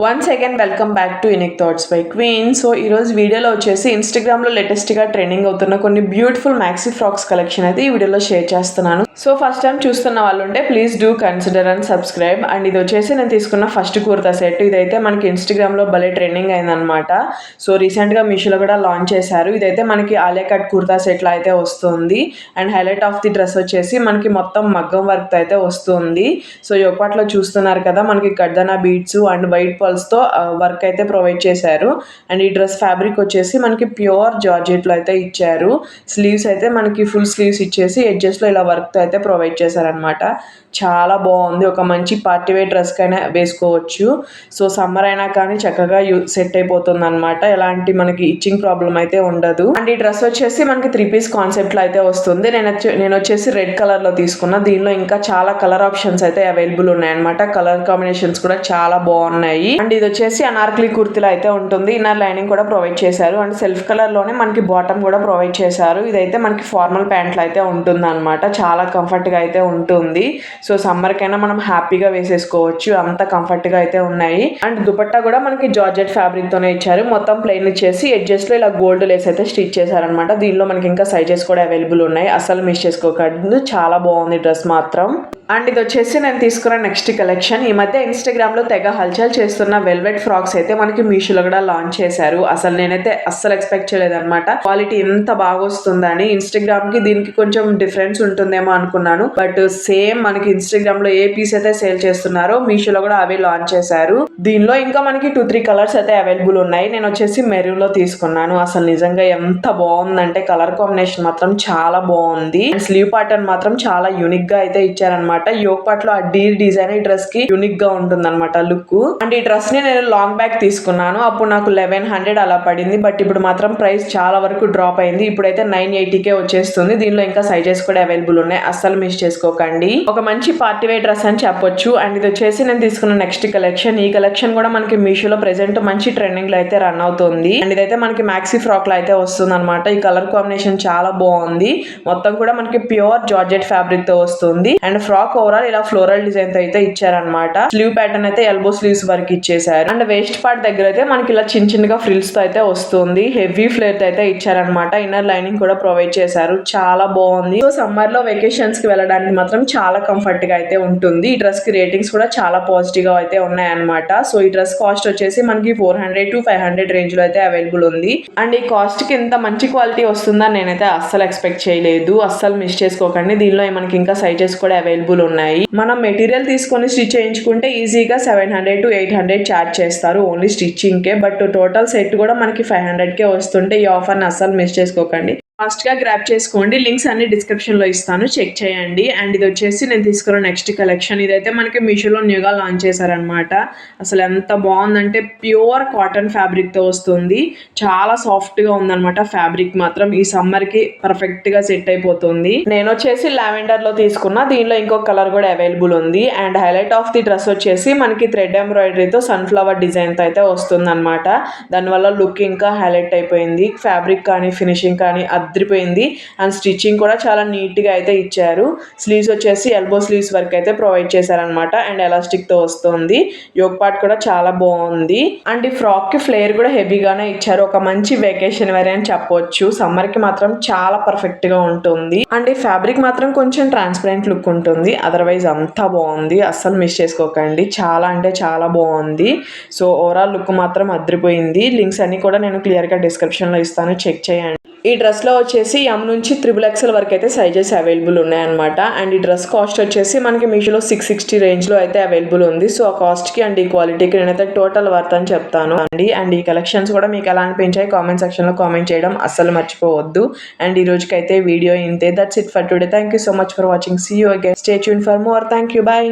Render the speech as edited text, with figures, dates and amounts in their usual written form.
Once again welcome back to unique thoughts by queen. So ఈరోజు వీడియోలో వచ్చేసి ఇన్స్టాగ్రామ్లో లేటెస్ట్గా ట్రెండింగ్ అవుతున్న కొన్ని బ్యూటిఫుల్ మ్యాక్సీ ఫ్రాక్స్ కలెక్షన్ అయితే ఈ వీడియోలో షేర్ చేస్తున్నాను. సో ఫస్ట్ టైం చూస్తున్న వాళ్ళు ఉంటే please do consider and subscribe. And ఇది వచ్చేసి నేను తీసుకున్న ఫస్ట్ కుర్తా సెట్. ఇదైతే మనకి ఇన్స్టాగ్రామ్లో భలే ట్రెండింగ్ అయిందనమాట. సో రీసెంట్గా మీషోలో కూడా లాంచ్ చేశారు. ఇదైతే మనకి ఆలియా కట్ కుర్తా సెట్లో అయితే వస్తుంది. And highlight of the dress వచ్చేసి మనకి మొత్తం మగ్గం వర్క్ అయితే వస్తుంది. సో యోపాట్లో చూస్తున్నారు కదా, మనకి గడ్డనా బీడ్స్ అండ్ వైట్ తో వర్క్ అయితే ప్రొవైడ్ చేశారు. అండ్ ఈ డ్రెస్ ఫ్యాబ్రిక్ వచ్చేసి మనకి ప్యూర్ జార్జెట్లో అయితే ఇచ్చారు. స్లీవ్స్ అయితే మనకి ఫుల్ స్లీవ్స్ ఇచ్చేసి ఎడ్జెస్లో ఇలా వర్క్తో అయితే ప్రొవైడ్ చేశారనమాట. చాలా బాగుంది. ఒక మంచి పార్టీ వేర్ డ్రెస్కైనా వేసుకోవచ్చు. సో సమ్మర్ అయినా కానీ చక్కగా సెట్ అయిపోతుంది అనమాట. ఎలాంటి మనకి ఇచ్చింగ్ ప్రాబ్లం అయితే ఉండదు. అండ్ ఈ డ్రెస్ వచ్చేసి మనకి 3 పీస్ కాన్సెప్ట్లో అయితే వస్తుంది. నేను వచ్చేసి రెడ్ కలర్లో తీసుకున్నా. దీనిలో ఇంకా చాలా కలర్ ఆప్షన్స్ అయితే అవైలబుల్ ఉన్నాయన్నమాట. కలర్ కాంబినేషన్స్ కూడా చాలా బాగున్నాయి. అండ్ ఇది వచ్చేసి అనార్కలి కుర్తిలో అయితే ఉంటుంది. ఇన్నర్ లైనింగ్ కూడా ప్రొవైడ్ చేశారు. అండ్ సెల్ఫ్ కలర్లోనే మనకి బాటమ్ కూడా ప్రొవైడ్ చేశారు. ఇదైతే మనకి ఫార్మల్ ప్యాంట్లు అయితే ఉంటుంది అనమాట. చాలా కంఫర్ట్గా అయితే ఉంటుంది. సో సమ్మర్కైనా మనం హ్యాపీగా వేసేసుకోవచ్చు, అంత కంఫర్ట్గా అయితే ఉన్నాయి. అండ్ దుపట్టా కూడా మనకి జార్జెట్ ఫ్యాబ్రిక్తోనే ఇచ్చారు. మొత్తం ప్లెయిన్ ఇచ్చేసి ఎడ్జెస్ట్లో ఇలా గోల్డ్ లేస్ అయితే స్టిచ్ చేశారనమాట. దీనిలో మనకి ఇంకా సైజెస్ కూడా అవైలబుల్ ఉన్నాయి. అసలు మిస్ చేసుకోకండి, చాలా బాగుంది డ్రెస్ మాత్రం. అండ్ ఇది వచ్చేసి నేను తీసుకున్న నెక్స్ట్ కలెక్షన్. ఈ మధ్య ఇన్స్టాగ్రామ్లో తెగ హల్చల్ చేస్తున్న వెల్వెట్ ఫ్రాక్స్ అయితే మనకి మీషోలో కూడా లాంచ్ చేశారు. అసలు నేనైతే అస్సలు ఎక్స్పెక్ట్ చేయలేదన్నమాట క్వాలిటీ ఎంత బాగా వస్తుందని. ఇన్స్టాగ్రామ్ కి దీనికి కొంచెం డిఫరెన్స్ ఉంటుందేమో అనుకున్నాను, బట్ సేమ్ మనకి ఇన్స్టాగ్రామ్ లో ఏ పీస్ అయితే సేల్ చేస్తున్నారో మీషోలో కూడా అవే లాంచ్ చేశారు. దీనిలో ఇంకా మనకి 2-3 కలర్స్ అయితే అవైలబుల్ ఉన్నాయి. నేను వచ్చేసి మెరూన్ లో తీసుకున్నాను. అసలు నిజంగా ఎంత బాగుందంటే కలర్ కాంబినేషన్ మాత్రం చాలా బాగుంది. స్లీవ్ ప్యాటర్న్ మాత్రం చాలా యూనిక్ గా అయితే ఇచ్చారనమాట. యోక్ పార్ట్ లో ఆ డీర్ డిజైన్ ఈ డ్రెస్ కి యూనిక్ గా ఉంటుంది అనమాట లుక్. అండ్ ఈ డ్రెస్ ని నేను లాంగ్ బ్యాగ్ తీసుకున్నాను. అప్పుడు నాకు 1100 అలా పడింది. బట్ ఇప్పుడు మాత్రం ప్రైస్ చాలా వరకు డ్రాప్ అయింది. ఇప్పుడైతే 980కే వచ్చేస్తుంది. దీనిలో ఇంకా సైజెస్ కూడా అవైలబుల్ ఉన్నాయి. అస్సలు మిస్ చేసుకోకండి. ఒక మంచి పార్టీ వేర్ డ్రెస్ అని చెప్పొచ్చు. అండ్ ఇది వచ్చేసి నేను తీసుకున్న నెక్స్ట్ కలెక్షన్. ఈ కలెక్షన్ కూడా మనకి మీషోలో ప్రెసెంట్ మంచి ట్రెండింగ్ లో అయితే రన్ అవుతుంది. అండ్ ఇదైతే మనకి మ్యాక్సీ ఫ్రాక్ లో అయితే వస్తుంది అనమాట. ఈ కలర్ కాంబినేషన్ చాలా బాగుంది. మొత్తం కూడా మనకి ప్యూర్ జార్జెట్ ఫ్యాబ్రిక్ తో వస్తుంది. అండ్ ఫ్రాక్ ఓవరాల్ ఇలా ఫ్లోరల్ డిజైన్ తో అయితే ఇచ్చారనమాట. స్లీవ్ ప్యాటర్న్ అయితే ఎల్బో స్లీవ్స్ వరకు ఇచ్చేసారు. అండ్ వేస్ట్ పార్ట్ దగ్గర అయితే మనకి ఇలా చిన్నగా ఫ్రిల్స్ తో అయితే వస్తుంది. హెవీ ఫ్లేర్ తో అయితే ఇచ్చారనమాట. ఇన్నర్ లైనింగ్ కూడా ప్రొవైడ్ చేశారు. చాలా బాగుంది. సో సమ్మర్ లో వెకేషన్స్ కి వెళ్ళడానికి మాత్రం చాలా కంఫర్ట్ గా అయితే ఉంటుంది. ఈ డ్రెస్ కి రేటింగ్స్ కూడా చాలా పాజిటివ్ గా అయితే ఉన్నాయన్నమాట. సో ఈ డ్రెస్ కాస్ట్ వచ్చేసి మనకి 400 to 500 రేంజ్ లో అయితే అవైలబుల్ ఉంది. అండ్ ఈ కాస్ట్ కి ఇంత మంచి క్వాలిటీ వస్తుందని నేనైతే అస్సలు ఎక్స్పెక్ట్ చేయలేదు. అస్సలు మిస్ చేసుకోకండి. దీనిలో మనకి ఇంకా సైజెస్ కూడా అవైలబుల్ ఉన్నాయి. మనం మెటీరియల్ తీసుకొని స్టిచ్ చేయించుకుంటే ఈజీగా 700 to 800 చార్జ్ చేస్తారు only stitching K. But total set కూడా మనకి 500కే వస్తుంటే ఈ ఆఫర్ని అస్సలు మిస్ చేసుకోకండి. ఫాస్ట్ గా గ్రాప్ చేసుకోండి. లింక్స్ అన్ని డిస్క్రిప్షన్ లో ఇస్తాను, చెక్ చేయండి. అండ్ ఇది వచ్చేసి నేను తీసుకున్న నెక్స్ట్ కలెక్షన్. ఇదైతే మనకి మీషోలో న్యూగా లాంచ్ చేశారనమాట. అసలు ఎంత బాగుందంటే ప్యూర్ కాటన్ ఫ్యాబ్రిక్ తో వస్తుంది. చాలా సాఫ్ట్ గా ఉందన్నమాట ఫ్యాబ్రిక్ మాత్రం. ఈ సమ్మర్ కి పర్ఫెక్ట్ గా సెట్ అయిపోతుంది. నేను వచ్చేసి లావెండర్ లో తీసుకున్నా. దీనిలో ఇంకొక కలర్ కూడా అవైలబుల్ ఉంది. And highlight of the dress వచ్చేసి మనకి థ్రెడ్ ఎంబ్రాయిడరీతో సన్ఫ్లవర్ డిజైన్ తో అయితే వస్తుంది అనమాట. దానివల్ల లుక్ ఇంకా హైలైట్ అయిపోయింది. ఫ్యాబ్రిక్ కానీ ఫినిషింగ్ కానీ అదిరిపోయింది. అండ్ స్టిచ్చింగ్ కూడా చాలా నీట్ గా అయితే ఇచ్చారు. స్లీవ్స్ వచ్చేసి ఎల్బో స్లీవ్స్ వరకు అయితే ప్రొవైడ్ చేశారనమాట. అండ్ ఎలాస్టిక్ తో వస్తుంది. యోక్ పార్ట్ కూడా చాలా బాగుంది. అండ్ ఈ ఫ్రాక్ కి ఫ్లేర్ కూడా హెవీగానే ఇచ్చారు. ఒక మంచి వెకేషన్ వేర్ అని చెప్పొచ్చు. సమ్మర్ కి మాత్రం చాలా పర్ఫెక్ట్ గా ఉంటుంది. అండ్ ఈ ఫ్యాబ్రిక్ మాత్రం కొంచెం ట్రాన్స్పరెంట్ లుక్ ఉంటుంది. అదర్వైజ్ అంతా బాగుంది. అస్సలు మిస్ చేసుకోకండి. చాలా అంటే చాలా బాగుంది. సో ఓవరాల్ లుక్ మాత్రం అదిరిపోయింది. లింక్స్ అన్ని కూడా నేను క్లియర్ గా డిస్క్రిప్షన్ లో ఇస్తాను, చెక్ చేయండి. ఈ డ్రెస్ లో వచ్చేసి M నుంచి 3XL వరకు అయితే సైజెస్ అవైలబుల్ ఉన్నాయన్నమాట. అండ్ ఈ డ్రెస్ కాస్ట్ వచ్చేసి మనకి మీషోలో 660 రేంజ్ లో అయితే అవైలబుల్ ఉంది. సో ఆ కాస్ట్ కి అండ్ ఈ క్వాలిటీకి నేనైతే టోటల్ వర్త్ అని చెప్తాను అండి. అండ్ ఈ కలెక్షన్స్ కూడా మీకు ఎలా అనిపించాయి కామెంట్ సెక్షన్ లో కామెంట్ చేయడం అస్సలు మర్చిపోవద్దు. అండ్ ఈ రోజుకైతే వీడియో ఇంతే. That's it for today. Thank you so much for watching. See you again. Stay tune for more. Thank you. By.